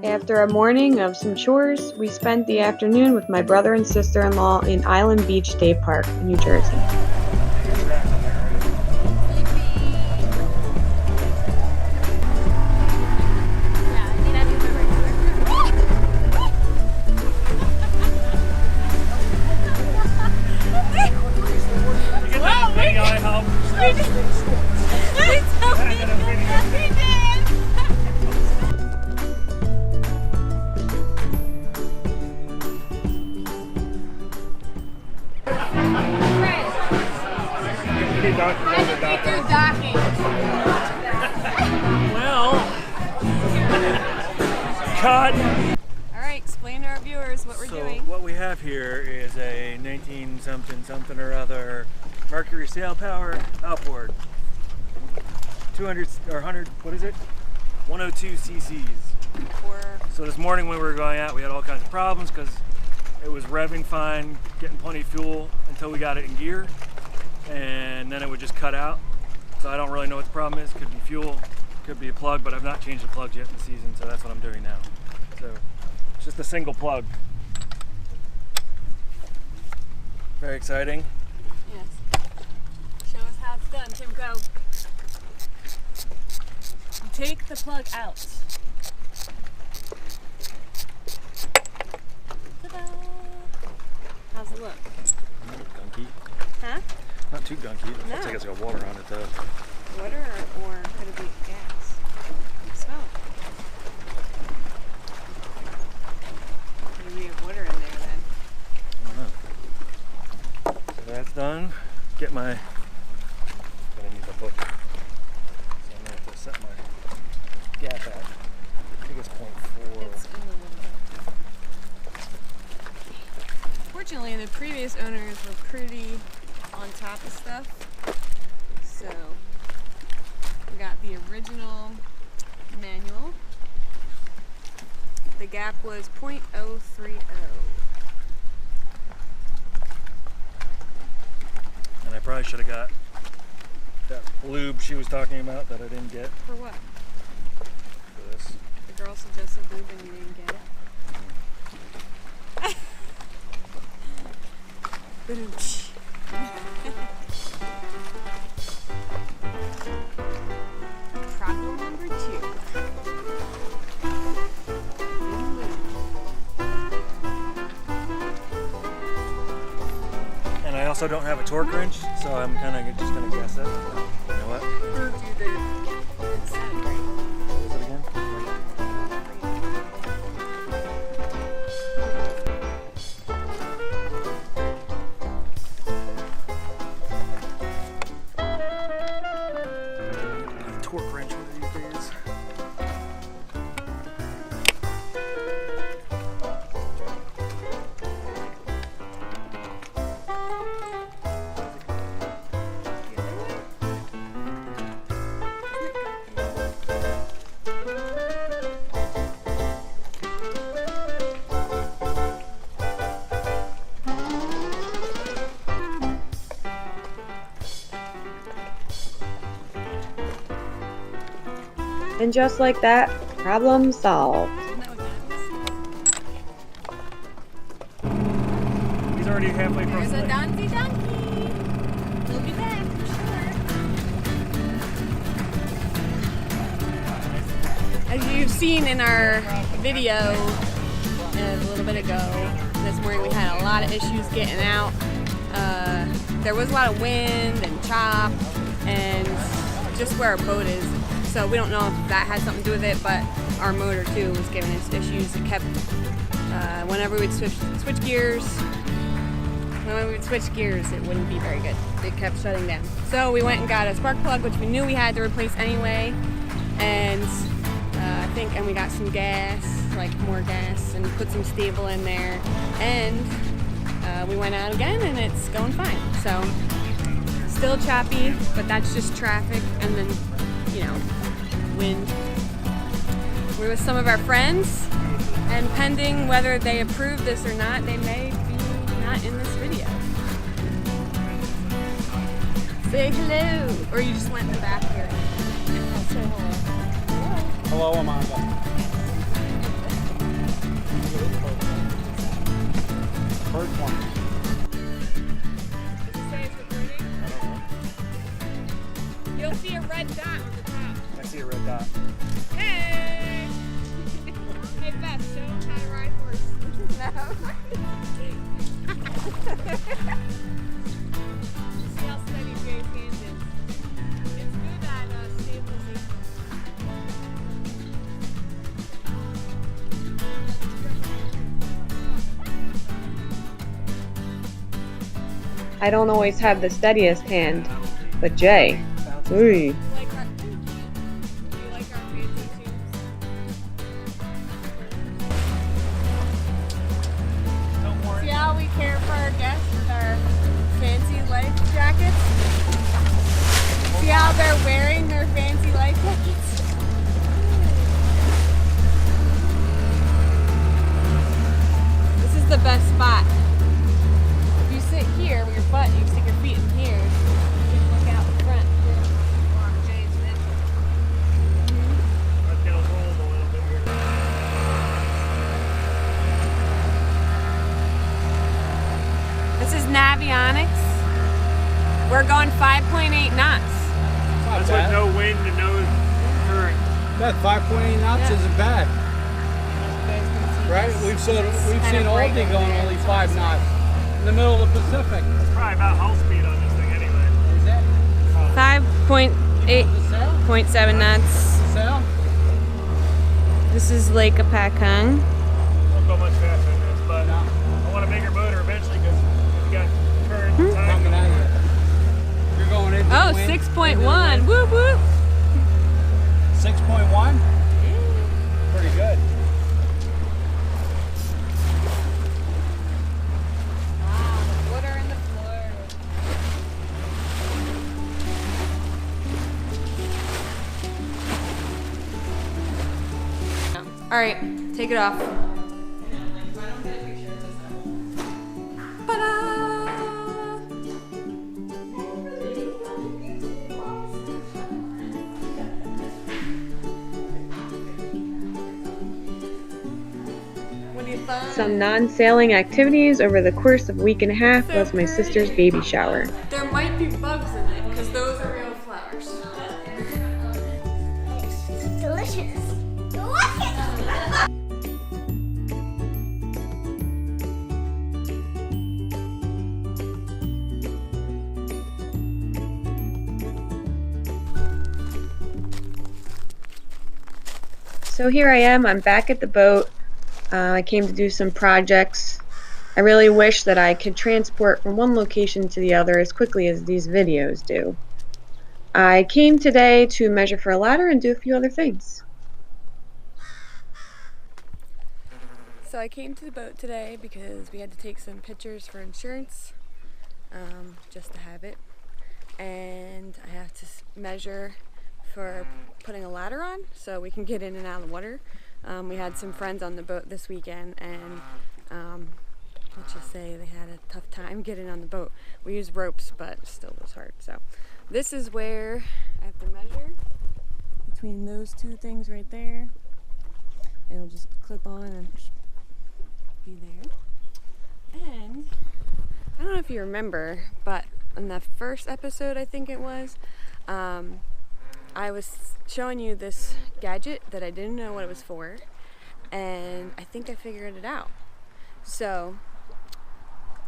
After a morning of some chores, we spent the afternoon with my brother and sister-in-law in Island Beach State Park in New Jersey. Well, cut. All right, explain to our viewers what we're doing. So what we have here is a 19 something or other Mercury sail power outboard. 200 or 100, what is it? 102 cc's. So this morning when we were going out, we had all kinds of problems because it was revving fine, getting plenty of fuel until we got it in gear, and then it would just cut out. So I don't really know what the problem is. Could be fuel, could be a plug, but I've not changed the plugs yet in the season, so that's what I'm doing now. So it's just a single plug. Very exciting. Yes. Show us how it's done, Tim. Go. Take the plug out. Ta-da! How's it look? Gunky. Huh? Not too gunky. It No. looks like it's got water on it though. Water or could it be gas? Smell. Maybe we have water in there then. I don't know. So that's done. Get my. Gonna need the book. So I'm gonna have to set my gap at. I think it's 0.4. It's in the window. Fortunately, the previous owners were pretty on top of stuff. So we got the original manual. The gap was 0.030. And I probably should have got that lube she was talking about that I didn't get For what? for this. The girl suggested lube and you didn't get it. Problem number 2. And I also don't have a torque wrench, so I'm kind of just going to guess it. You know what? Do the inside, right? What is it again? Torque wrench one of these days. And just like that, problem solved. He's already halfway across There's the a lake. donkey. We'll be back for sure. As you've seen in our video a little bit ago, this morning we had a lot of issues getting out. There was a lot of wind and chop and just where our boat is. So we don't know if that had something to do with it, but our motor too was giving us issues. It kept, whenever we'd switch gears, it wouldn't be very good. It kept shutting down. So we went and got a spark plug, which we knew we had to replace anyway. And and we got some gas, like more gas, and put some stable in there. And we went out again and it's going fine. So still choppy, but that's just traffic and then, wind. We're with some of our friends, and pending whether they approve this or not, they may be not in this video. Say hello, or you just went in the back here. Say hello. Hello, Amanda. how steady Jay's hand is. It's good at stabilization. I don't always have the steadiest hand, but Jay, ooh. Do you like our fancy shoes? Don't worry. See how we care for our guests with our fancy life jackets? See how they're wearing their fancy life jackets? This is the best spot. If you sit here with your butt, you stick your feet in here. You can look out the front. Let's get a roll a little bit here. This is Navionics. We're going 5.8 knots. That's with no wind and no current. That 5.8 knots Yeah. isn't bad, right? We've seen Aldi going only 5 knots in the middle of the Pacific. That's probably about hull speed on this thing anyway. Is that 5.8.7 the sail? knots. The sail? This is Lake Apacung. Won't go much faster than this, but No. I want a bigger motor eventually because we got current and time Coming at you. You're going into Oh, the wind. 6.1. Whoop whoop. 6.1? Pretty good. Wow, the water in the floor. All right, take it off. Ta-da! What do you think? Some non-sailing activities over the course of a week and a half was my sister's baby shower. There might be bugs in it because those are real flowers. Delicious. Delicious. So here I am, I'm back at the boat. I came to do some projects. I really wish that I could transport from one location to the other as quickly as these videos do. I came today to measure for a ladder and do a few other things. So I came to the boat today because we had to take some pictures for insurance, just to have it. And I have to measure for putting a ladder on so we can get in and out of the water. We had some friends on the boat this weekend and let's just say they had a tough time getting on the boat. We used ropes, but still was hard. So this is where I have to measure between those two things right there. It'll just clip on and be there. And I don't know if you remember, but in the first episode, I think it was, I was showing you this gadget that I didn't know what it was for, and I think I figured it out. So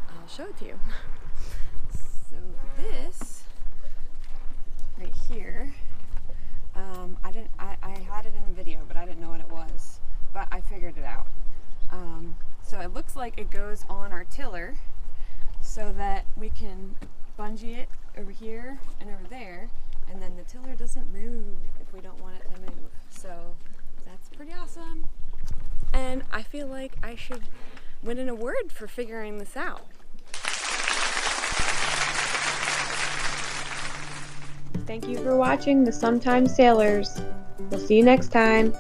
I'll show it to you. So this right here, I had it in the video, but I didn't know what it was, but I figured it out. So it looks like it goes on our tiller so that we can bungee it over here and over there, and then the tiller doesn't move if we don't want it to move. So that's pretty awesome. And I feel like I should win an award for figuring this out. Thank you for watching the Sometimes Sailors. We'll see you next time.